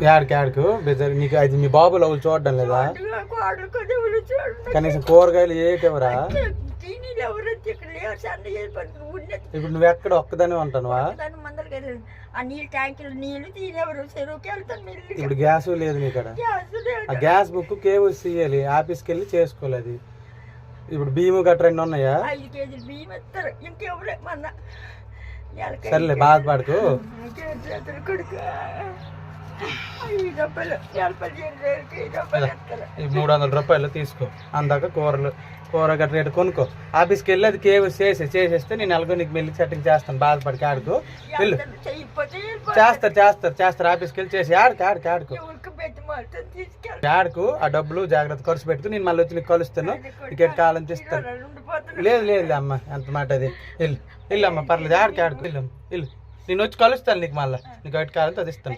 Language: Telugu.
ఆడికి బెజర్ నీకు అది మీ బాబు లవ్వులు చూడడం లేదా? కనీసం కూరగాయలు ఏటివరా? ఇప్పుడు నువ్వు ఎక్కడ ఒక్కదాని ఉంటానువా? ఇప్పుడు గ్యాస్ లేదు నీ ఇక్కడ. ఆ గ్యాస్ బుక్ కేవైసీ ఇయ్యాలి, ఆఫీస్కి వెళ్ళి చేసుకోవాలి. అది ఇప్పుడు బియ్యం గట్రా ఎన్ని ఉన్నాయా? సర్లే బాధపడకు. 300 రూపాయలు తీసుకో, అందాక కూర గట్ట రేటు కొనుక్కో. ఆఫీస్కి వెళ్ళి అది కేవైసీ చేసేస్తే నేను ఎలాగో నీకు మెల్లి సెట్టింగ్ చేస్తాను. బాధపడికి ఆడుకో, వెళ్ళు. చేస్తారు ఆఫీస్కి వెళ్ళి చేసి ఆడుకో. ఆ డబ్బులు జాగ్రత్త ఖర్చు పెట్టుకుని నేను మళ్ళీ వచ్చి నీకు కలుస్తాను. టికెట్ కావాలని తీస్తాను. లేదు అమ్మ, ఎంత మాట అది. వెళ్ళు అమ్మ, పర్లేదు. ఆడుకో, వెళ్ళు. నేను వచ్చి కలుస్తాను నీకు, మళ్ళీ నీకు ఒకటి కావాలంటే అది ఇస్తాను.